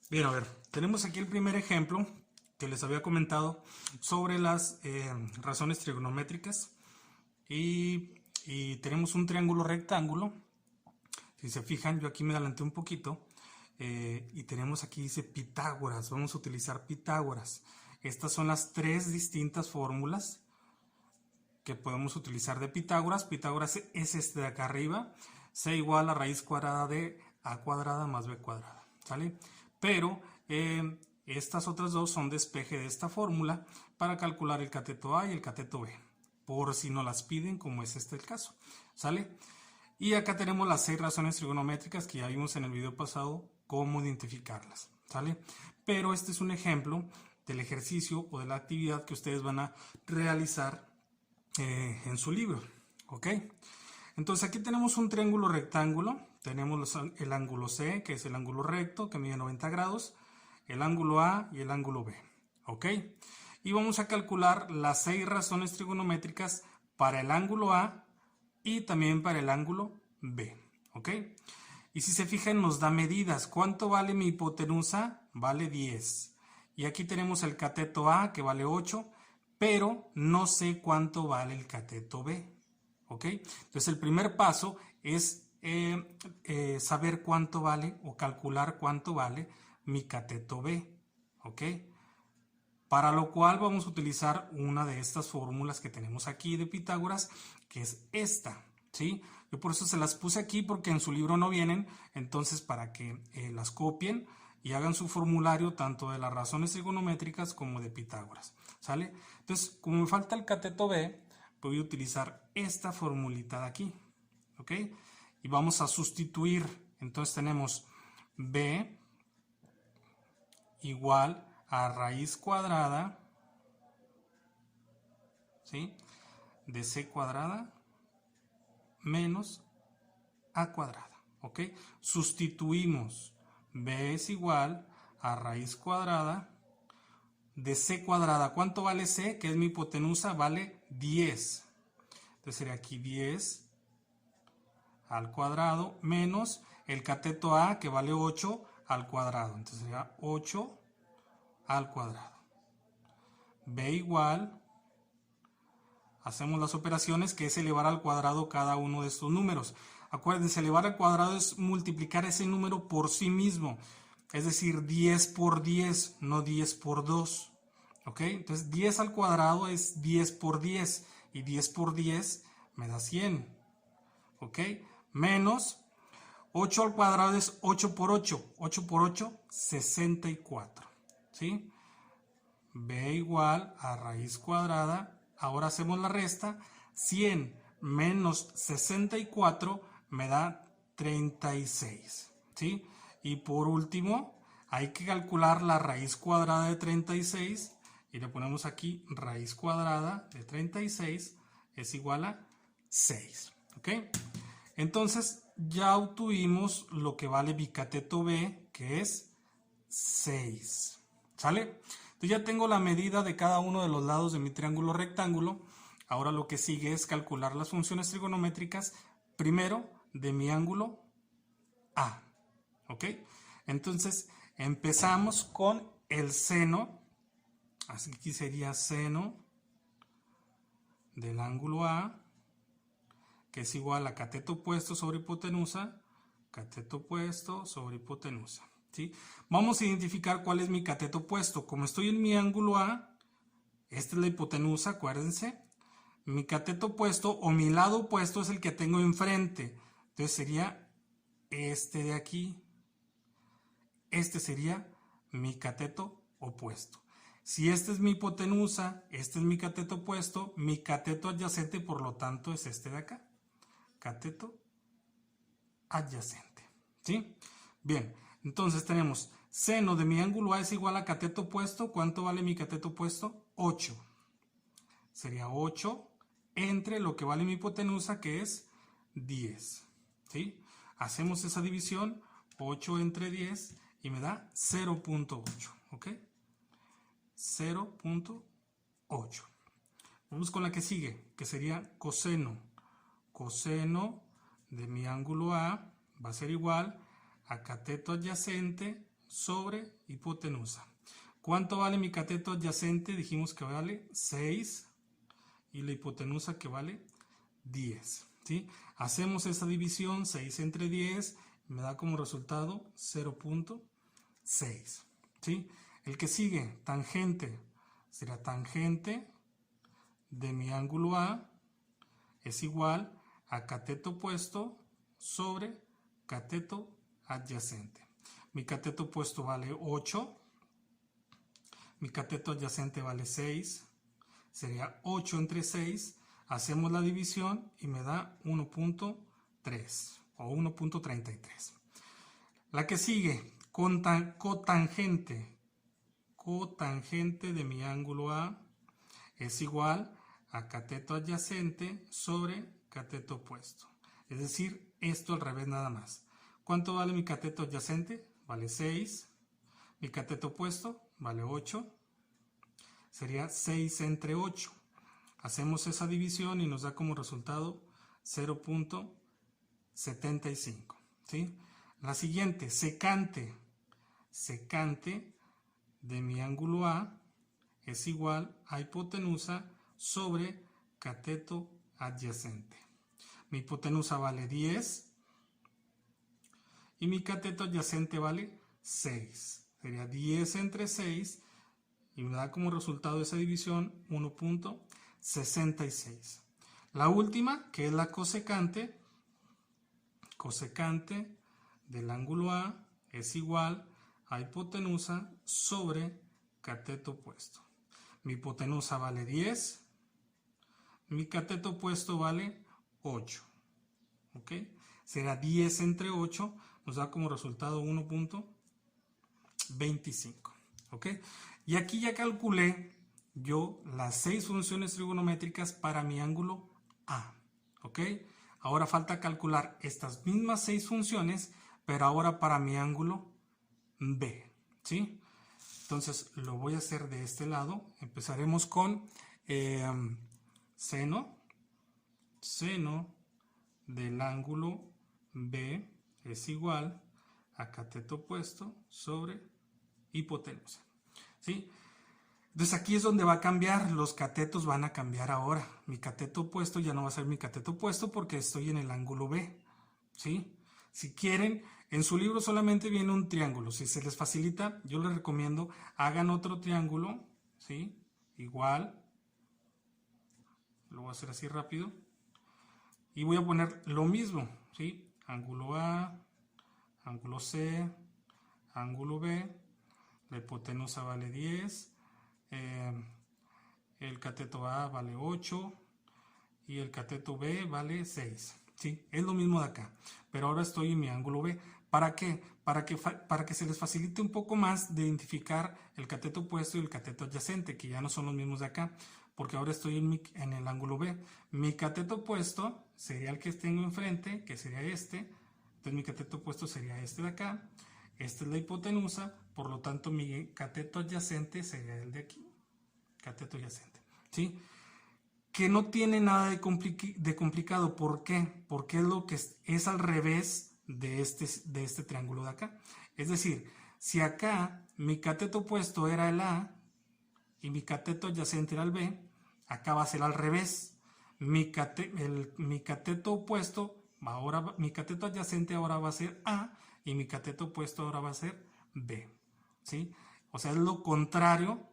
Bien, a ver, tenemos aquí el primer ejemplo que les había comentado sobre las razones trigonométricas y tenemos un triángulo rectángulo. Si se fijan, yo aquí me adelanté un poquito y tenemos aquí, dice Pitágoras. Vamos a utilizar Pitágoras. Estas son las tres distintas fórmulas que podemos utilizar de Pitágoras. Pitágoras es este de acá arriba. C igual a raíz cuadrada de a cuadrada más b cuadrada. ¿Sale? Pero estas otras dos son despeje de esta fórmula para calcular el cateto A y el cateto B. Por si no las piden, como es este el caso. ¿Sale? Y acá tenemos las 6 razones trigonométricas que ya vimos en el video pasado, cómo identificarlas. ¿Sale? Pero este es un ejemplo del ejercicio o de la actividad que ustedes van a realizar en su libro. ¿Ok? Entonces aquí tenemos un triángulo rectángulo. Tenemos el ángulo C, que es el ángulo recto, que mide 90 grados, el ángulo A y el ángulo B. ¿Ok? Y vamos a calcular las 6 razones trigonométricas para el ángulo A y también para el ángulo B. ¿Ok? Y si se fijan, nos da medidas. ¿Cuánto vale mi hipotenusa? Vale 10. Y aquí tenemos el cateto A, que vale 8, pero no sé cuánto vale el cateto B. ¿Ok? Entonces el primer paso es saber cuánto vale o calcular cuánto vale mi cateto B. ¿Ok? Para lo cual vamos a utilizar una de estas fórmulas que tenemos aquí de Pitágoras, que es esta. ¿Sí? Yo por eso se las puse aquí porque en su libro no vienen, entonces para que las copien y hagan su formulario tanto de las razones trigonométricas como de Pitágoras. ¿Sale? Entonces, como me falta el cateto B, voy a utilizar esta formulita de aquí. ¿Ok? Y vamos a sustituir. Entonces tenemos B igual a raíz cuadrada, ¿sí?, de C cuadrada menos A cuadrada. ¿Ok? Sustituimos. B es igual a raíz cuadrada de C cuadrada. ¿Cuánto vale C? Que es mi hipotenusa, vale 10. Entonces sería aquí 10 al cuadrado menos el cateto A, que vale 8 al cuadrado. Entonces sería 8 al cuadrado. B igual, hacemos las operaciones, que es elevar al cuadrado cada uno de estos números. Acuérdense, elevar al cuadrado es multiplicar ese número por sí mismo. Es decir, 10 por 10, no 10 por 2. ¿Ok? Entonces 10 al cuadrado es 10 por 10. Y 10 por 10 me da 100. ¿Ok? Menos 8 al cuadrado es 8 por 8. 8 por 8, 64. ¿Sí? B igual a raíz cuadrada. Ahora hacemos la resta. 100 menos 64 me da 36. ¿Sí? Y por último, hay que calcular la raíz cuadrada de 36. Y le ponemos aquí raíz cuadrada de 36 es igual a 6. ¿Ok? Entonces ya obtuvimos lo que vale mi cateto B, que es 6. ¿Sale? Entonces ya tengo la medida de cada uno de los lados de mi triángulo rectángulo. Ahora lo que sigue es calcular las funciones trigonométricas, primero de mi ángulo A. ¿Ok? Entonces empezamos con el seno. Así que aquí sería seno del ángulo A, que es igual a cateto opuesto sobre hipotenusa, cateto opuesto sobre hipotenusa. ¿Sí? Vamos a identificar cuál es mi cateto opuesto. Como estoy en mi ángulo A, esta es la hipotenusa, acuérdense. Mi cateto opuesto o mi lado opuesto es el que tengo enfrente. Entonces sería este de aquí. Este sería mi cateto opuesto. Si esta es mi hipotenusa, este es mi cateto opuesto, mi cateto adyacente, por lo tanto, es este de acá. Cateto adyacente. ¿Sí? Bien, entonces tenemos seno de mi ángulo A es igual a cateto opuesto. ¿Cuánto vale mi cateto opuesto? 8. Sería 8 entre lo que vale mi hipotenusa, que es 10. ¿Sí? Hacemos esa división, 8 entre 10, y me da 0.8. ¿Ok? 0.8. Vamos con la que sigue, que sería coseno. Coseno de mi ángulo A va a ser igual a cateto adyacente sobre hipotenusa. ¿Cuánto vale mi cateto adyacente? Dijimos que vale 6 y la hipotenusa que vale 10. ¿Sí? Hacemos esa división, 6 entre 10, me da como resultado 0.6. ¿Sí? El que sigue, tangente, será tangente de mi ángulo A es igual a cateto opuesto sobre cateto adyacente. Mi cateto opuesto vale 8, mi cateto adyacente vale 6, sería 8 entre 6, hacemos la división y me da 1.3 o 1.33. La que sigue, cotangente de mi ángulo A es igual a cateto adyacente sobre cateto opuesto. Es decir, esto al revés nada más. ¿Cuánto vale mi cateto adyacente? Vale 6. Mi cateto opuesto vale 8. Sería 6 entre 8. Hacemos esa división y nos da como resultado 0.75. ¿Sí? La siguiente, secante de mi ángulo A es igual a hipotenusa sobre cateto adyacente. Mi hipotenusa vale 10 y mi cateto adyacente vale 6. Sería 10 entre 6 y me da como resultado de esa división 1.66. La última, que es la cosecante del ángulo A es igual a hipotenusa sobre cateto opuesto. Mi hipotenusa vale 10, mi cateto opuesto vale 8. ¿Ok? Será 10 entre 8, nos da como resultado 1.25. ¿Ok? Y aquí ya calculé yo las 6 funciones trigonométricas para mi ángulo A. ¿Ok? Ahora falta calcular estas mismas 6 funciones, pero ahora para mi ángulo B. ¿Sí? Entonces lo voy a hacer de este lado. Empezaremos con seno del ángulo B es igual a cateto opuesto sobre hipotenusa. ¿Sí? Entonces aquí es donde va a cambiar, los catetos van a cambiar ahora. Mi cateto opuesto ya no va a ser mi cateto opuesto porque estoy en el ángulo B. ¿Sí? Si quieren, en su libro solamente viene un triángulo. Si se les facilita, yo les recomiendo hagan otro triángulo, ¿sí? Igual. Lo voy a hacer así rápido. Y voy a poner lo mismo, ¿sí? Ángulo A, ángulo C, ángulo B. La hipotenusa vale 10. El cateto A vale 8 y el cateto B vale 6. ¿Sí? Es lo mismo de acá, pero ahora estoy en mi ángulo B. ¿Para qué? Para que se les facilite un poco más de identificar el cateto opuesto y el cateto adyacente, que ya no son los mismos de acá, porque ahora estoy en el ángulo B. Mi cateto opuesto sería el que tengo enfrente, que sería este. Entonces mi cateto opuesto sería este de acá. Esta es la hipotenusa, por lo tanto mi cateto adyacente sería el de aquí. Cateto adyacente, ¿sí? Que no tiene nada de complicado. ¿Por qué? Porque es lo que es al revés de este triángulo de acá. Es decir, si acá mi cateto opuesto era el A y mi cateto adyacente era el B, acá va a ser al revés. Mi cateto opuesto, mi cateto adyacente ahora va a ser A y mi cateto opuesto ahora va a ser B. ¿Sí? O sea, es lo contrario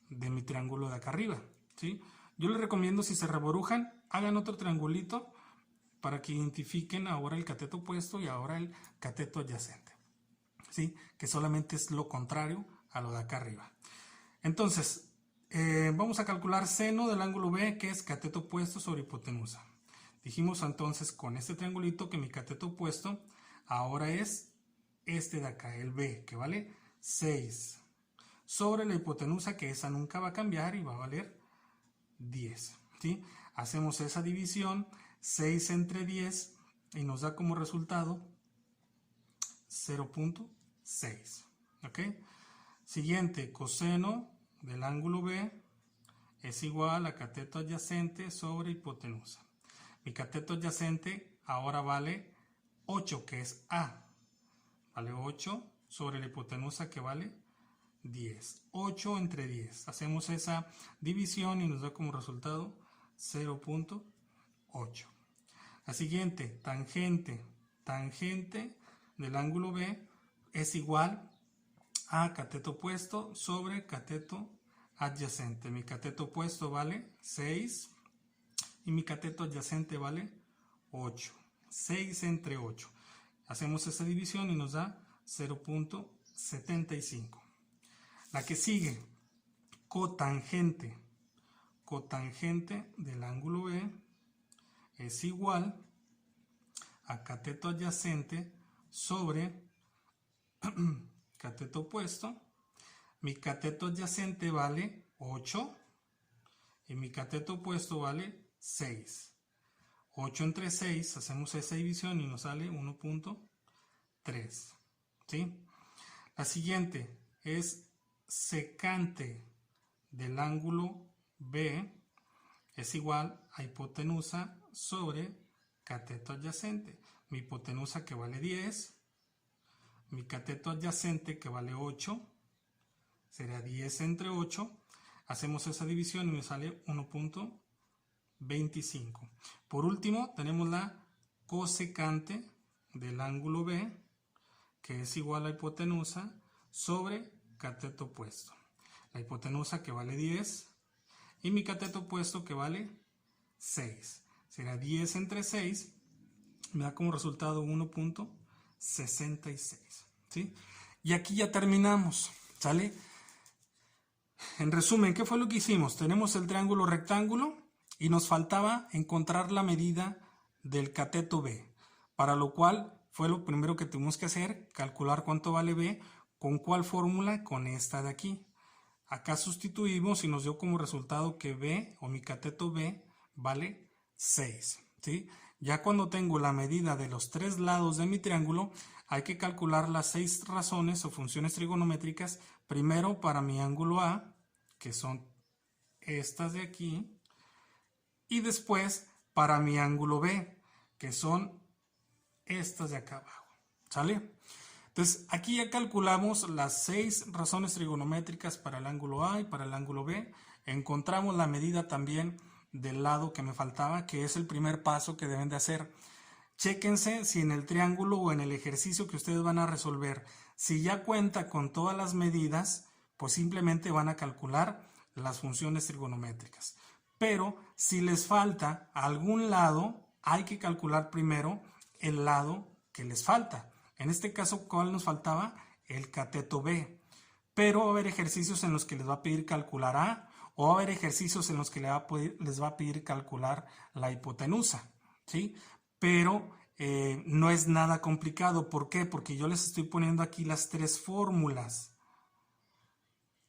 de mi triángulo de acá arriba. ¿Sí? Yo les recomiendo, si se reborujan, hagan otro triangulito para que identifiquen ahora el cateto opuesto y ahora el cateto adyacente. ¿Sí? Que solamente es lo contrario a lo de acá arriba. Entonces, vamos a calcular seno del ángulo B, que es cateto opuesto sobre hipotenusa. Dijimos entonces con este triangulito que mi cateto opuesto ahora es este de acá, el B, que vale 6. Sobre la hipotenusa, que esa nunca va a cambiar y va a valer 10. ¿Sí? Hacemos esa división, 6 entre 10, y nos da como resultado 0.6. ¿Ok? Siguiente, coseno del ángulo B es igual a cateto adyacente sobre hipotenusa. Mi cateto adyacente ahora vale 8, que es A. Vale 8 sobre la hipotenusa que vale 10. 8 entre 10. Hacemos esa división y nos da como resultado 0.8. La siguiente, tangente. Tangente del ángulo B es igual a cateto opuesto sobre cateto adyacente. Mi cateto opuesto vale 6 y mi cateto adyacente vale 8. 6 entre 8. Hacemos esa división y nos da 0.75. La que sigue, cotangente. Cotangente del ángulo B es igual a cateto adyacente sobre cateto opuesto. Mi cateto adyacente vale 8 y mi cateto opuesto vale 6. 8 entre 6, hacemos esa división y nos sale 1.3. ¿Sí? La siguiente es secante del ángulo B es igual a hipotenusa sobre cateto adyacente. Mi hipotenusa que vale 10, mi cateto adyacente que vale 8, será 10 entre 8. Hacemos esa división y me sale 1.25. Por último, tenemos la cosecante del ángulo B, que es igual a hipotenusa sobre cateto opuesto. La hipotenusa que vale 10 y mi cateto opuesto que vale 6. Será 10 entre 6, me da como resultado 1.66. ¿Sí? Y aquí ya terminamos, ¿sale? En resumen, ¿qué fue lo que hicimos? Tenemos el triángulo rectángulo y nos faltaba encontrar la medida del cateto B, para lo cual fue lo primero que tuvimos que hacer, calcular cuánto vale B, ¿con cuál fórmula? Con esta de aquí. Acá sustituimos y nos dio como resultado que B, o mi cateto B, vale 6. ¿Sí? Ya cuando tengo la medida de los tres lados de mi triángulo, hay que calcular las 6 razones o funciones trigonométricas, primero para mi ángulo A, que son estas de aquí, y después para mi ángulo B, que son estas de acá abajo. ¿Sale? Entonces, aquí ya calculamos las 6 razones trigonométricas para el ángulo A y para el ángulo B. Encontramos la medida también del lado que me faltaba, que es el primer paso que deben de hacer. Chéquense si en el triángulo o en el ejercicio que ustedes van a resolver, si ya cuenta con todas las medidas, pues simplemente van a calcular las funciones trigonométricas. Pero si les falta algún lado, hay que calcular primero el lado que les falta. En este caso, ¿cuál nos faltaba? El cateto B. Pero va a haber ejercicios en los que les va a pedir calcular A, o va a haber ejercicios en los que les va a pedir calcular la hipotenusa, ¿sí? Pero no es nada complicado. ¿Por qué? Porque yo les estoy poniendo aquí las 3 fórmulas.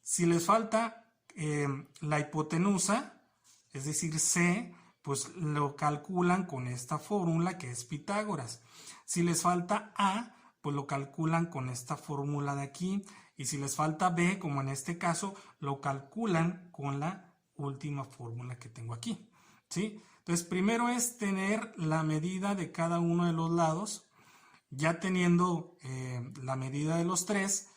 Si les falta la hipotenusa, es decir, C, pues lo calculan con esta fórmula que es Pitágoras. Si les falta A, pues lo calculan con esta fórmula de aquí. Y si les falta B, como en este caso, lo calculan con la última fórmula que tengo aquí. ¿Sí? Entonces, primero es tener la medida de cada uno de los lados. Ya teniendo la medida de los 3,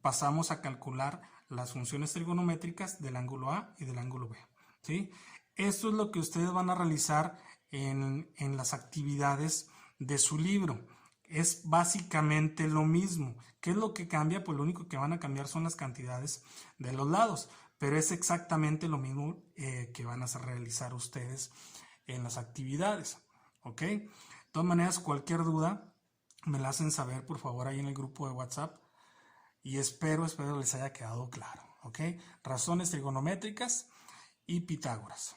pasamos a calcular las funciones trigonométricas del ángulo A y del ángulo B. ¿Sí? Esto es lo que ustedes van a realizar en las actividades de su libro. Es básicamente lo mismo. ¿Qué es lo que cambia? Pues lo único que van a cambiar son las cantidades de los lados, pero es exactamente lo mismo que van a realizar ustedes en las actividades. ¿Ok? De todas maneras, cualquier duda me la hacen saber, por favor, ahí en el grupo de WhatsApp, y espero les haya quedado claro. ¿Ok? Razones trigonométricas y Pitágoras.